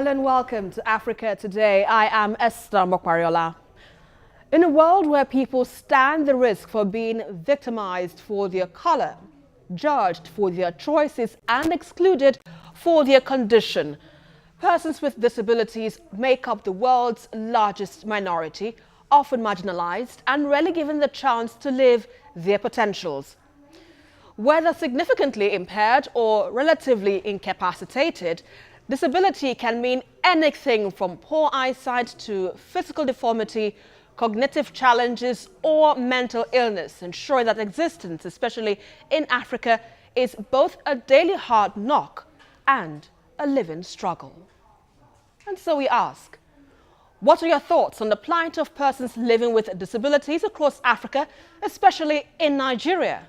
Hello and welcome to Africa Today. I am Esther Mokwariola. In a world where people stand the risk for being victimized for their color, judged for their choices and excluded for their condition, persons with disabilities make up the world's largest minority, often marginalized and rarely given the chance to live their potentials. Whether significantly impaired or relatively incapacitated, disability can mean anything from poor eyesight to physical deformity, cognitive challenges, or mental illness, ensuring that existence, especially in Africa, is both a daily hard knock and a living struggle. And so we ask, what are your thoughts on the plight of persons living with disabilities across Africa, especially in Nigeria?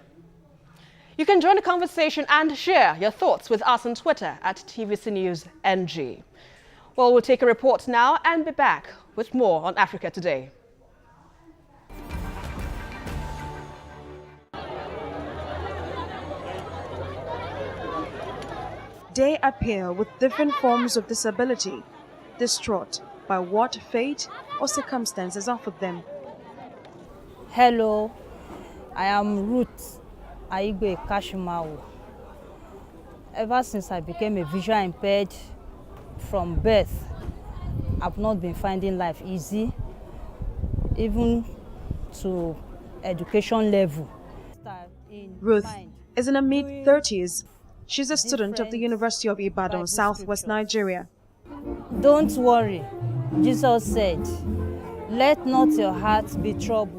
You can join the conversation and share your thoughts with us on Twitter at TVC News NG. Well, we'll take a report now and be back with more on Africa Today. They appear with different forms of disability, distraught by what fate or circumstances offered them. Hello, I am Ruth Aigbe Kashimawo. Ever since I became a visual impaired from birth, I've not been finding life easy, even to education level. Ruth is in her mid-30s. She's a student of the University of Ibadan, Southwest Nigeria. Don't worry, Jesus said, let not your heart be troubled.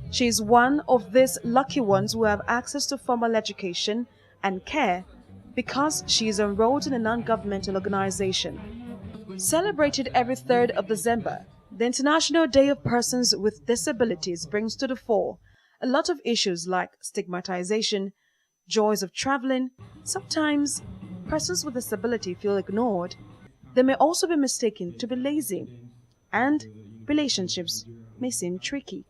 She is one of these lucky ones who have access to formal education and care because she is enrolled in a non-governmental organization. Celebrated every 3rd of December, the International Day of Persons with Disabilities brings to the fore a lot of issues like stigmatization, joys of traveling. Sometimes persons with disability feel ignored. They may also be mistaken to be lazy, and relationships may seem tricky.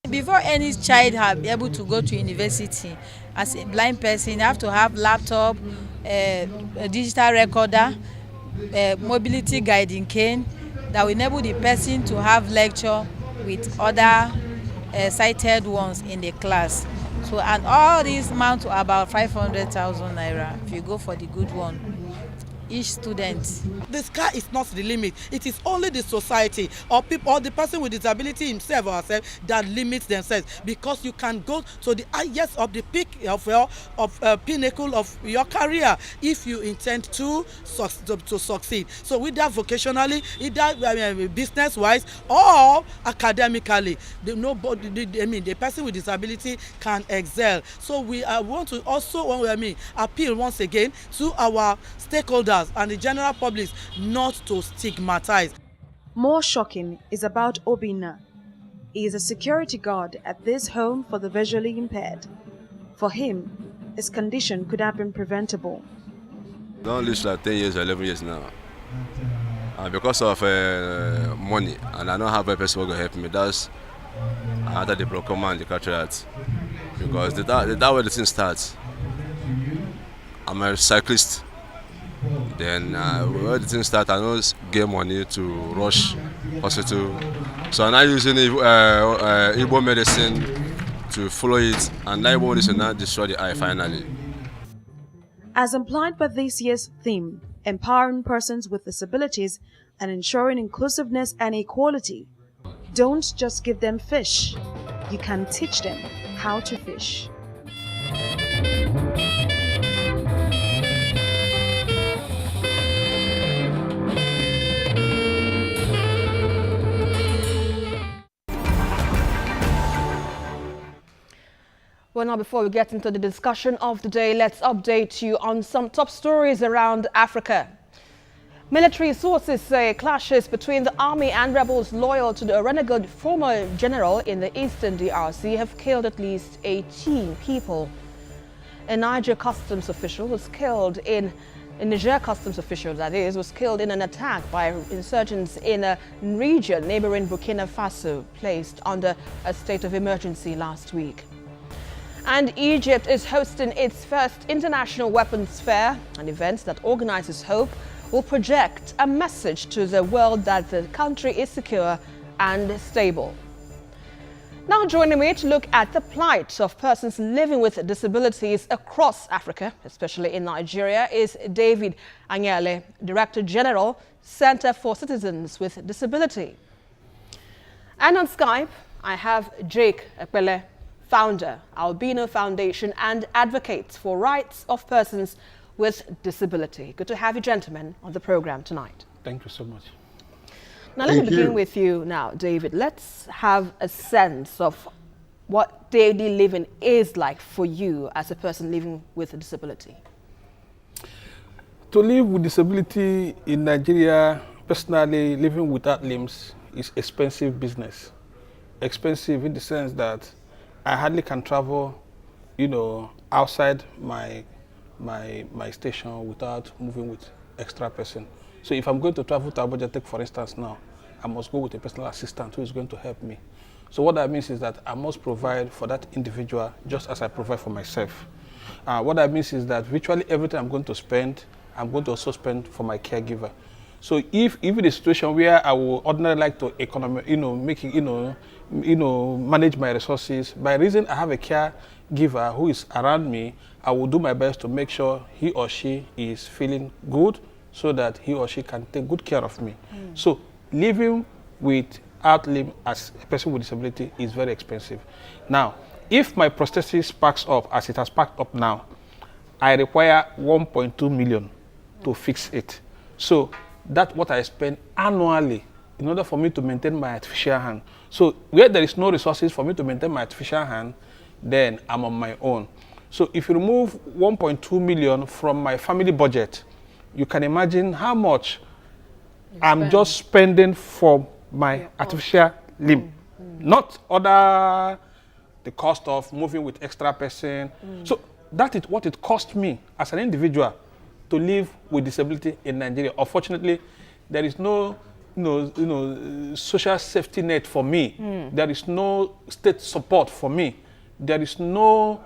Before any child have able to go to university, as a blind person, you have to have laptop, a digital recorder, mobility guiding cane that will enable the person to have lecture with other sighted ones in the class. So, and all these amount to about 500,000 naira if you go for the good one. Each student. The sky is not the limit. It is only the society or people or the person with disability himself or herself that limits themselves, because you can go to the highest of the peak of your pinnacle of your career if you intend to succeed. So whether vocationally, either business wise or academically, the person with disability can excel. So we want to also appeal once again to our stakeholders and the general public not to stigmatize. More shocking is about Obinna. He is a security guard at this home for the visually impaired. For him, his condition could have been preventable. Don't lose like 10 years or 11 years now. Because of money, and I don't have a person who will help me. That's either the glaucoma and the cataract. Because that way the thing starts. I'm a cyclist. Then when the thing starts, I don't get money to rush hospital. So I'm not using Igbo medicine to follow it, and that Igbo medicine now destroy the eye finally. As implied by this year's theme, empowering persons with disabilities and ensuring inclusiveness and equality, don't just give them fish. You can teach them how to fish. Well, now before we get into the discussion of the day, let's update you on some top stories around Africa. Military sources say clashes between the army and rebels loyal to the renegade former general in the eastern DRC have killed at least 18 people. A Niger customs official was killed in a Niger customs official, that is, was killed in an attack by insurgents in a region neighboring Burkina Faso, placed under a state of emergency last week. And Egypt is hosting its first International Weapons Fair, an event that organizes hope, will project a message to the world that the country is secure and stable. Now joining me to look at the plight of persons living with disabilities across Africa, especially in Nigeria, is David Anyaele, Director General, Center for Citizens with Disability. And on Skype, I have Jake Epelle, founder, Albino Foundation and advocate for rights of persons with disability. Good to have you gentlemen on the program tonight. Thank you so much. Now let me begin with you now, David. Let's have a sense of what daily living is like for you as a person living with a disability. To live with disability in Nigeria, personally, living without limbs is expensive business. Expensive in the sense that I hardly can travel, outside my station without moving with extra person. So if I'm going to travel to Abuja, take for instance now, I must go with a personal assistant who is going to help me. So what that means is that I must provide for that individual just as I provide for myself. What that means is that virtually everything I'm going to spend, I'm going to also spend for my caregiver. So if in a situation where I would ordinarily like to manage my resources, by reason I have a caregiver who is around me, I will do my best to make sure he or she is feeling good, so that he or she can take good care of me. So living without limb as a person with disability is very expensive. Now, if my prosthesis packs up as it has packed up now, I require 1.2 million to fix it. So that's what I spend annually in order for me to maintain my artificial hand. So where there is no resources for me to maintain my artificial hand, then I'm on my own. So if you remove 1.2 million from my family budget, you can imagine how much I'm just spending for my artificial limb. Not the cost of moving with extra person. So that is what it cost me as an individual to live with disability in Nigeria. Unfortunately, there is no social safety net for me. There is no state support for me. There is no,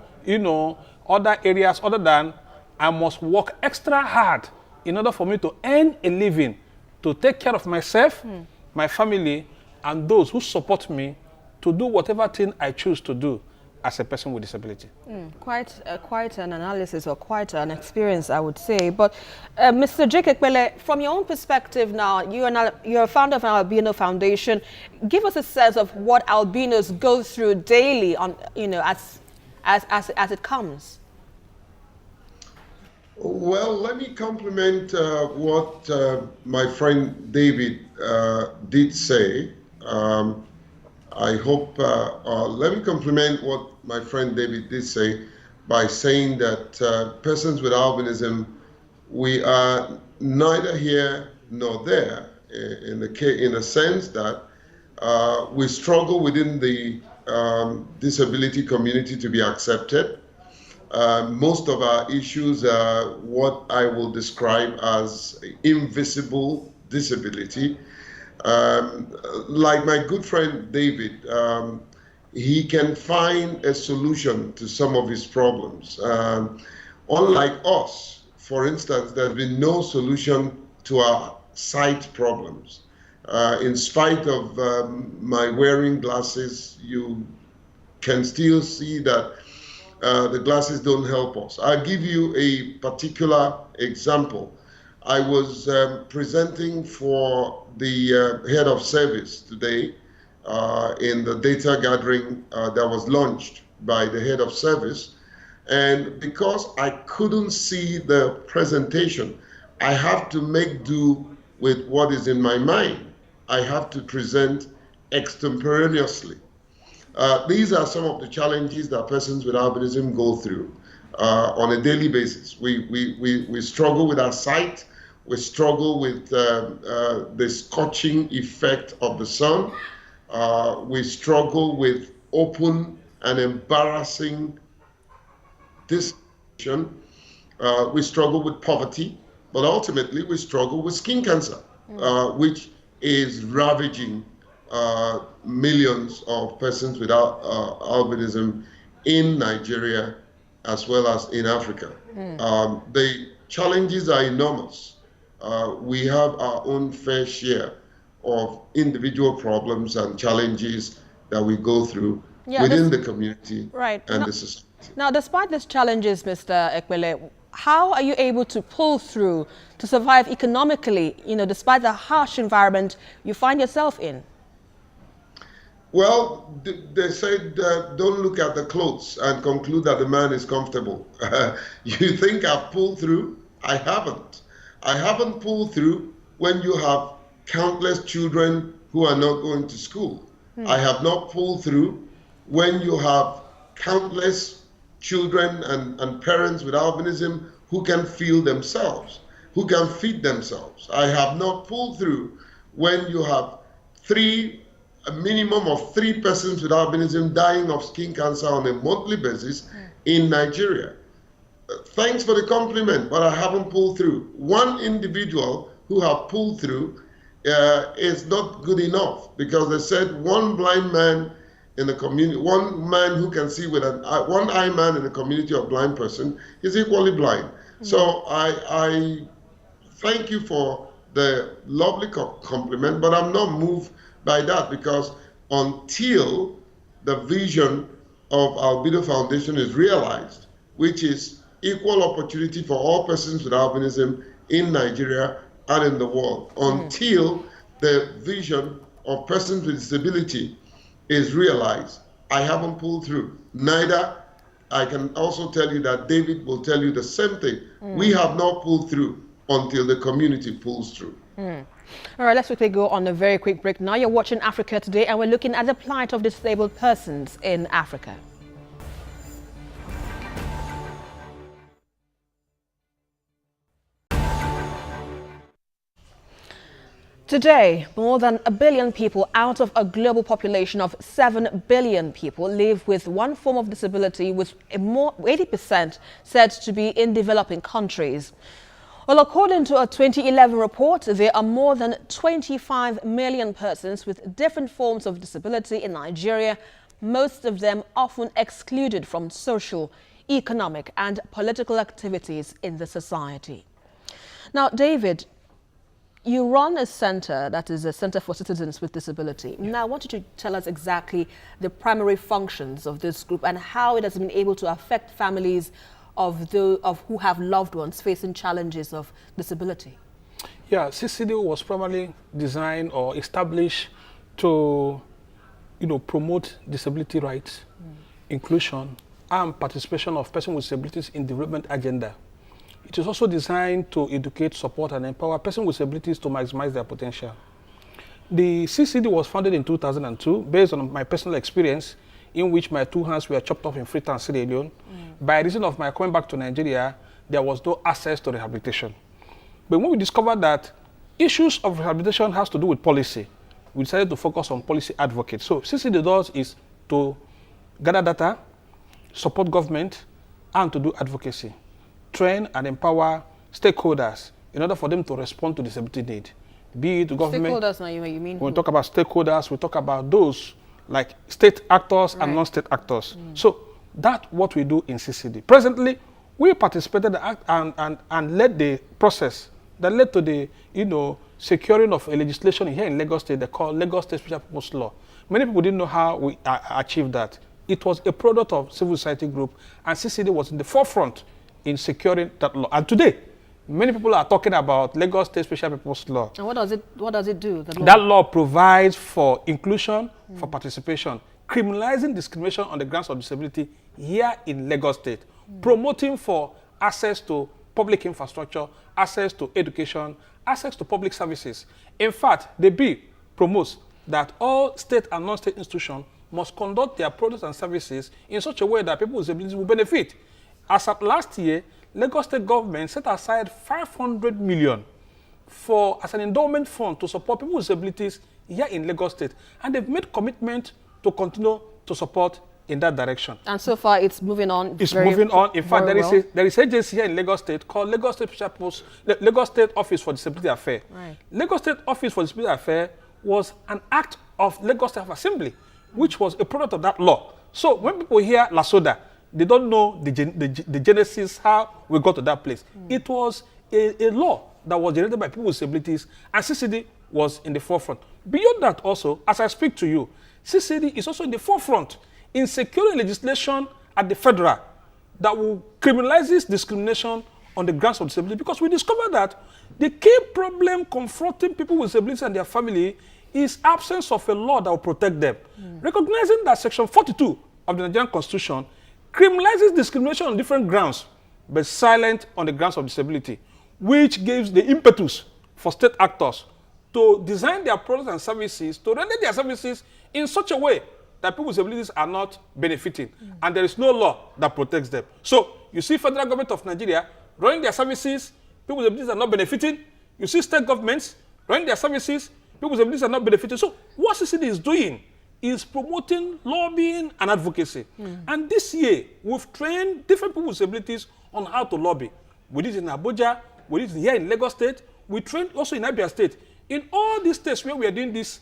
other areas other than I must work extra hard in order for me to earn a living, to take care of myself, my family, and those who support me to do whatever thing I choose to do as a person with disability. Quite an analysis or quite an experience, I would say. But Mr. Jake Epelle, from your own perspective now, you're a founder of an Albino Foundation. Give us a sense of what albinos go through daily on, as it comes. Well, let me compliment what my friend David did say. I hope, let me compliment what my friend David did say by saying that persons with albinism, we are neither here nor there in the sense that we struggle within the disability community to be accepted. Most of our issues are what I will describe as invisible disability. Like my good friend David, he can find a solution to some of his problems. Unlike us, for instance, there's been no solution to our sight problems. In spite of my wearing glasses, you can still see that the glasses don't help us. I'll give you a particular example. I was presenting for the head of service today in the data gathering that was launched by the head of service. And because I couldn't see the presentation, I have to make do with what is in my mind. I have to present extemporaneously. These are some of the challenges that persons with albinism go through on a daily basis. We struggle with our sight. We struggle with the scorching effect of the sun. We struggle with open and embarrassing discrimination. We struggle with poverty, but ultimately we struggle with skin cancer, which is ravaging millions of persons with albinism in Nigeria as well as in Africa. The challenges are enormous. we have our own fair share of individual problems and challenges that we go through within the community and the society. Now, despite these challenges, Mr. Epelle, how are you able to pull through to survive economically, despite the harsh environment you find yourself in? Well, they said don't look at the clothes and conclude that the man is comfortable. You think I've pulled through? I haven't. I haven't pulled through when you have countless children who are not going to school. I have not pulled through when you have countless children and parents with albinism who can feel themselves, who can feed themselves. I have not pulled through when you have a minimum of 3 persons with albinism dying of skin cancer on a monthly basis in Nigeria. Thanks for the compliment, but I haven't pulled through. One individual who have pulled through is not good enough, because they said one blind man in the community, one man who can see with one eye man in a community of blind person is equally blind. So I thank you for the lovely compliment, but I'm not moved by that, because until the vision of Albedo Foundation is realized, which is equal opportunity for all persons with albinism in Nigeria and in the world, until the vision of persons with disability is realized, I haven't pulled through. Neither, I can also tell you that David will tell you the same thing. We have not pulled through until the community pulls through. All right, let's quickly go on a very quick break. Now you're watching Africa Today, and we're looking at the plight of disabled persons in Africa. Today, more than 1 billion people out of a global population of 7 billion people live with one form of disability, with more 80% said to be in developing countries. Well, according to a 2011 report, there are more than 25 million persons with different forms of disability in Nigeria, most of them often excluded from social, economic and political activities in the society. Now, David, you run a center that is a Center for Citizens with Disability. Now, I want you to tell us exactly the primary functions of this group and how it has been able to affect families of who have loved ones facing challenges of disability. Yeah, CCD was primarily designed or established to, promote disability rights, inclusion, and participation of persons with disabilities in development agenda. It is also designed to educate, support, and empower persons with disabilities to maximize their potential. The CCD was founded in 2002 based on my personal experience, in which my 2 hands were chopped off in Freetown, Sierra Leone. By reason of my coming back to Nigeria, there was no access to rehabilitation. But when we discovered that issues of rehabilitation has to do with policy, we decided to focus on policy advocates. So CCD does is to gather data, support government, and to do advocacy. Train and empower stakeholders in order for them to respond to disability need. Be it government. Stakeholders, now you mean? When we talk about stakeholders, we talk about those like state actors and non-state actors. So that's what we do in CCD. Presently, we participated and led the process that led to the securing of a legislation here in Lagos State they call Lagos State Special Purpose Law. Many people didn't know how we achieved that. It was a product of civil society group, and CCD was in the forefront in securing that law. And today, many people are talking about Lagos State Special Purpose Law. And what does it do? That law provides for inclusion, for participation, criminalizing discrimination on the grounds of disability here in Lagos State, promoting for access to public infrastructure, access to education, access to public services. In fact, the bill promotes that all state and non-state institutions must conduct their products and services in such a way that people with disabilities will benefit. As of last year, Lagos State government set aside 500 million as an endowment fund to support people with disabilities here in Lagos State. And they've made commitment to continue to support in that direction. And so far, it's moving on. It's moving on. In fact, there is an agency here in Lagos State called Lagos State Special Post, Lagos State Office for Disability Affairs. Right. Lagos State Office for Disability Affairs was an act of Lagos State Assembly, which was a product of that law. So when people hear LASODA, they don't know the genesis, how we got to that place. It was a law that was generated by people with disabilities, and CCD was in the forefront. Beyond that also, as I speak to you, CCD is also in the forefront in securing legislation at the federal that will criminalize this discrimination on the grounds of disability, because we discovered that the key problem confronting people with disabilities and their family is absence of a law that will protect them. Recognizing that Section 42 of the Nigerian Constitution criminalizes discrimination on different grounds, but silent on the grounds of disability, which gives the impetus for state actors to design their products and services, to render their services in such a way that people with disabilities are not benefiting, and there is no law that protects them. So you see federal government of Nigeria running their services, people with disabilities are not benefiting. You see state governments running their services, people with disabilities are not benefiting. So what CCD is doing is promoting lobbying and advocacy. And this year, we've trained different people with disabilities on how to lobby. We did it in Abuja, we did it here in Lagos State, we trained also in Abia State. In all these states where we are doing this,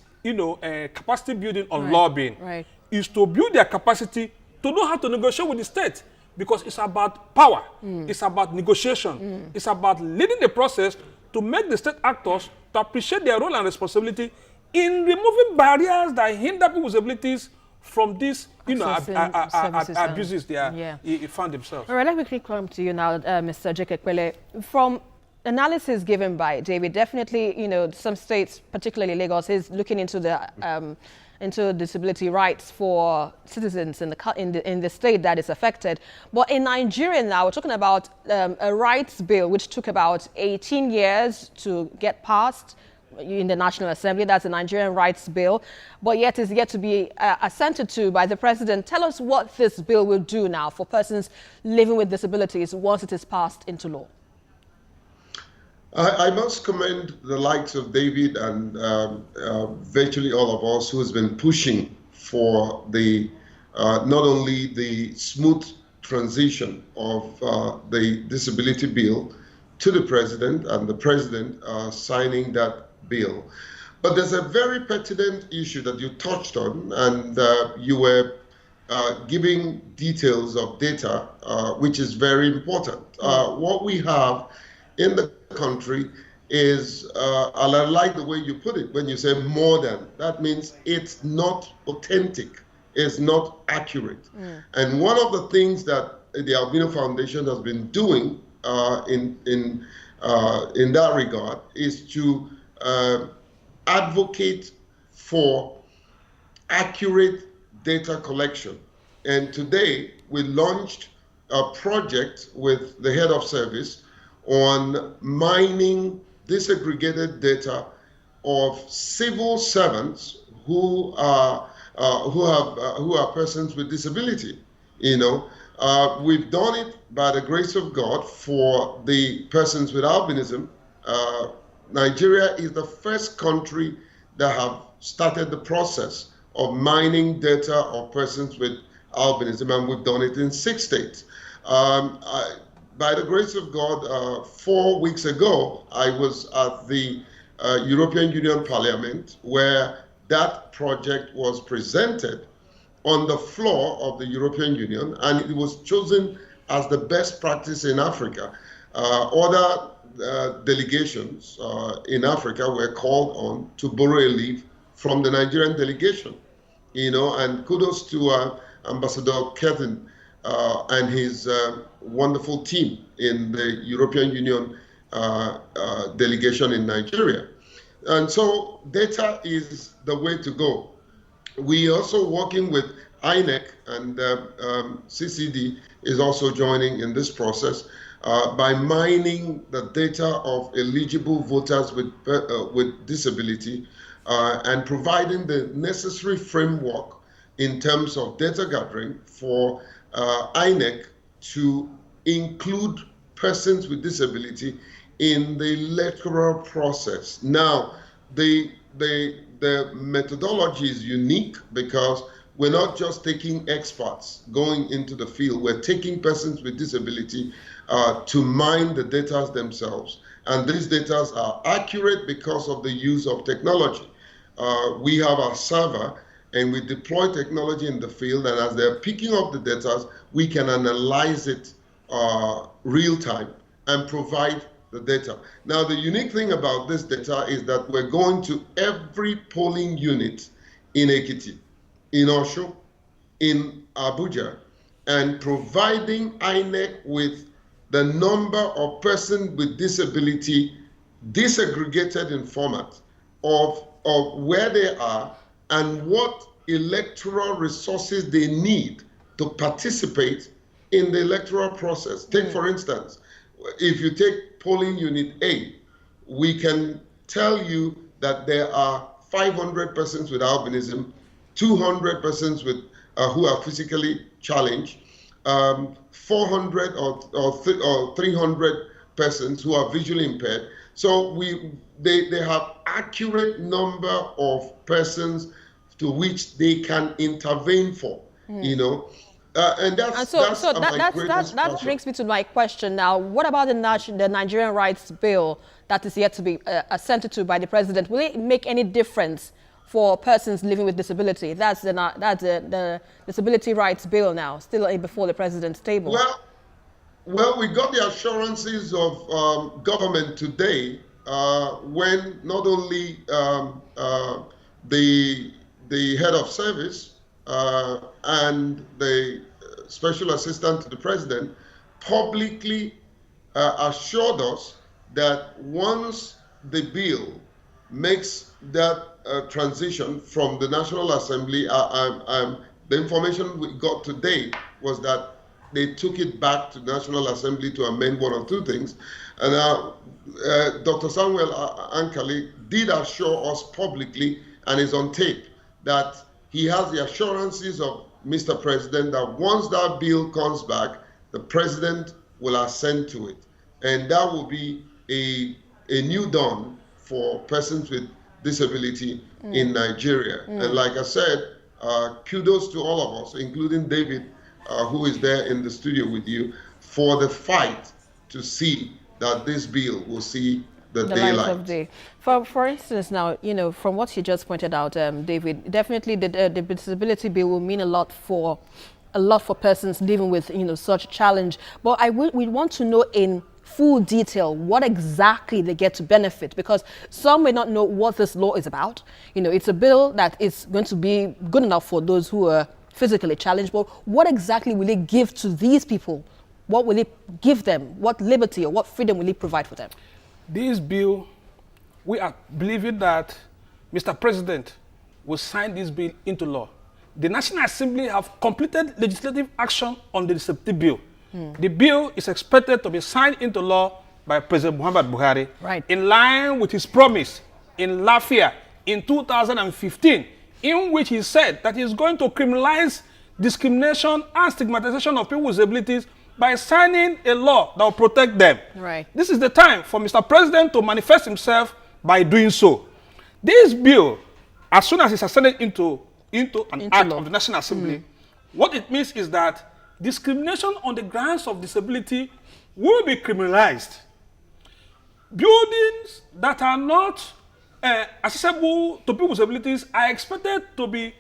capacity building on lobbying, is to build their capacity to know how to negotiate with the state, because it's about power, it's about negotiation, it's about leading the process to make the state actors to appreciate their role and responsibility in removing barriers that hinder people with disabilities from these, abuses they are found themselves. All right, let me quickly come to you now, Mr. Epelle. From analysis given by David, definitely, some states, particularly Lagos, is looking into the into disability rights for citizens in the state that is affected. But in Nigeria now, we're talking about a rights bill which took about 18 years to get passed in the National Assembly. That's the Nigerian Rights Bill, but yet is yet to be assented to by the president. Tell us what this bill will do now for persons living with disabilities once it is passed into law. I must commend the likes of David and virtually all of us who has been pushing for the not only the smooth transition of the disability bill to the president and the president signing that bill. But there's a very pertinent issue that you touched on, and you were giving details of data, which is very important. What we have in the country is, I like the way you put it when you say modern. That means it's not authentic, it's not accurate. And one of the things that the Albino Foundation has been doing in that regard is to advocate for accurate data collection. And today we launched a project with the head of service on mining disaggregated data of civil servants who are persons with disability. We've done it by the grace of God for the persons with albinism. Nigeria is the first country that have started the process of mining data of persons with albinism, and we've done it in 6 states. By the grace of God, 4 weeks ago, I was at the European Union Parliament, where that project was presented on the floor of the European Union, and it was chosen as the best practice in Africa. Other delegations in Africa were called on to borrow a leaf from the Nigerian delegation, and kudos to Ambassador Kevin and his wonderful team in the European Union delegation in Nigeria. And so data is the way to go. We also working with INEC, and CCD is also joining in this process by mining the data of eligible voters with disability and providing the necessary framework in terms of data gathering for INEC to include persons with disability in the electoral process. Now, the methodology is unique because we're not just taking experts going into the field, we're taking persons with disability to mine the data themselves. And these data are accurate because of the use of technology. We have our server and we deploy technology in the field, and as they're picking up the data, we can analyze it real time and provide the data. Now, the unique thing about this data is that we're going to every polling unit in Ekiti, in Osho, in Abuja, and providing INEC with the number of persons with disability disaggregated in format of where they are and what electoral resources they need to participate in the electoral process. Take, for instance, if you take polling unit A, we can tell you that there are 500 persons with albinism, 200 persons with who are physically challenged, 400 or 300 persons who are visually impaired. So they have accurate number of persons to which they can intervene for, you know. And that brings me to my question now. What about the Nigerian rights bill that is yet to be assented to by the president? Will it make any difference for persons living with disability? That's the disability rights bill now, still before the president's table. Well, we got the assurances of government today when not only the head of service and the special assistant to the president publicly assured us that once the bill makes that transition from the National Assembly, the information we got today was that they took it back to the National Assembly to amend one or two things. And Dr. Samuel Ankali did assure us publicly, and is on tape, that he has the assurances of Mr. President that once that bill comes back, the president will assent to it. And that will be a new dawn for persons with disability in Nigeria. And like I said, kudos to all of us, including David, who is there in the studio with you, for the fight to see that this bill will see the daylight of day. For instance, now, you know, from what you just pointed out, David, definitely the disability bill will mean a lot for persons living with, you know, such challenge. But we want to know in full detail what exactly they get to benefit, because some may not know what this law is about. You know, it's a bill that is going to be good enough for those who are physically challenged, but what exactly will it give to these people? What will it give them? What liberty or what freedom will it provide for them? This bill, we are believing that Mr. President will sign this bill into law. The National Assembly have completed legislative action on the disability bill. The bill is expected to be signed into law by President Muhammad Buhari, in line with his promise in Lafia in 2015, in which he said that he is going to criminalize discrimination and stigmatization of people with disabilities by signing a law that will protect them. This is the time for Mr. President to manifest himself by doing so. This bill, as soon as it's ascended into an act of the National Assembly, what it means is that discrimination on the grounds of disability will be criminalized. Buildings that are not accessible to people with disabilities are expected to be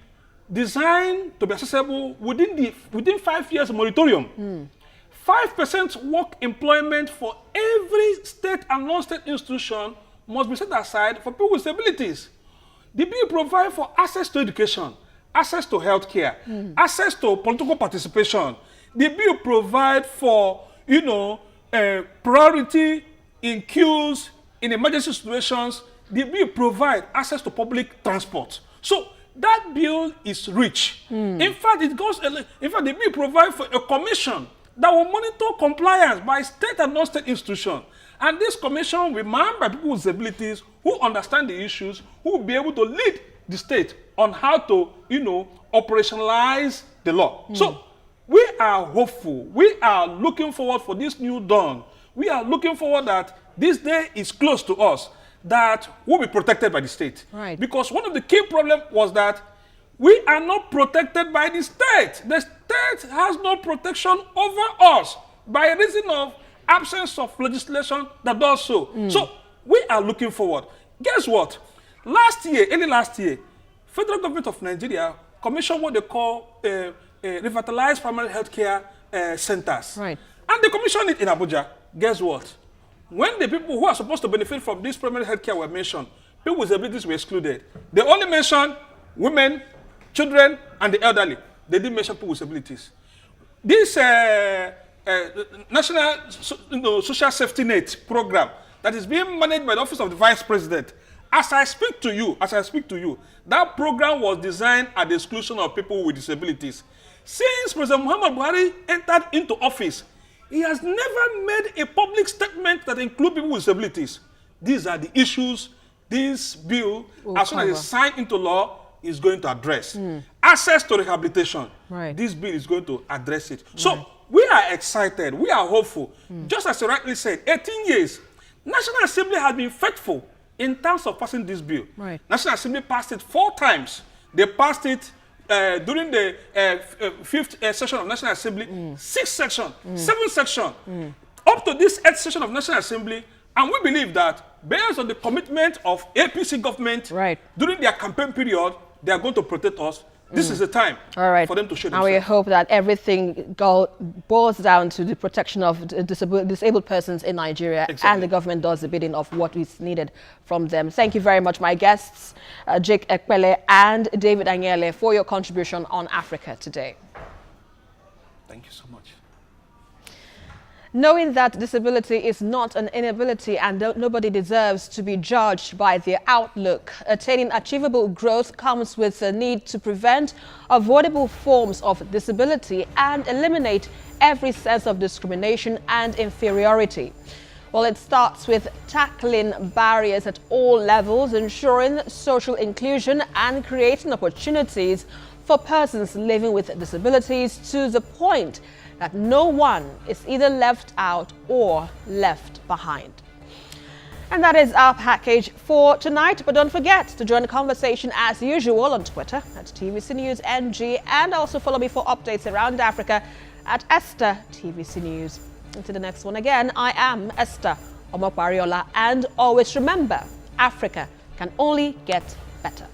designed to be accessible within 5 years moratorium. 5% work employment for every state and non-state institution must be set aside for people with disabilities. The bill provides for access to education, access to health care, access to political participation. The bill provides for, you know, priority in queues, in emergency situations. The bill provides access to public transport. So that bill is rich. In fact, the bill provides for a commission that will monitor compliance by state and non-state institutions. And this commission will be manned by people with disabilities who understand the issues, who will be able to lead the state on how to, you know, operationalize the law. So we are hopeful. We are looking forward for this new dawn. We are looking forward that this day is close to us, that we'll be protected by the state. Because one of the key problems was that we are not protected by the state. The state has no protection over us by reason of absence of legislation that does so. So we are looking forward. Guess what? Early last year, federal government of Nigeria commissioned what they call revitalized primary health care centers. And they commissioned it in Abuja. Guess what? when the people who are supposed to benefit from this primary health care were mentioned, people with disabilities were excluded. They only mentioned women, children, and the elderly. They didn't mention people with disabilities. This National Social Safety Net program that is being managed by the Office of the Vice President, as I speak to you, that program was designed at the exclusion of people with disabilities. Since President Muhammad Buhari entered into office, he has never made a public statement that includes people with disabilities. These are the issues this bill, as soon as it's signed into law, is going to address. Access to rehabilitation. Right. This bill is going to address it. So we are excited. We are hopeful. Just as you rightly said, 18 years, National Assembly has been faithful in terms of passing this bill. Right. National Assembly passed it 4 times. They passed it during the 5th session of National Assembly, 6th session, 7th session, up to this 8th session of National Assembly. And we believe that based on the commitment of APC government during their campaign period, they are going to protect us. This is the time for them to show themselves. And we hope that everything boils down to the protection of disabled persons in Nigeria, and the government does the bidding of what is needed from them. Thank you very much, my guests, Jake Epelle and David Anyaele, for your contribution on Africa Today. Thank you so much. Knowing that disability is not an inability and nobody deserves to be judged by their outlook, attaining achievable growth comes with the need to prevent avoidable forms of disability and eliminate every sense of discrimination and inferiority. Well, it starts with tackling barriers at all levels, ensuring social inclusion and creating opportunities for persons living with disabilities to the point that no one is either left out or left behind. And that is our package for tonight. But don't forget to join the conversation as usual on Twitter at TVC News NG, and also follow me for updates around Africa at Esther TVC News. Until the next one again, I am Esther Omokwariola, and always remember, Africa can only get better.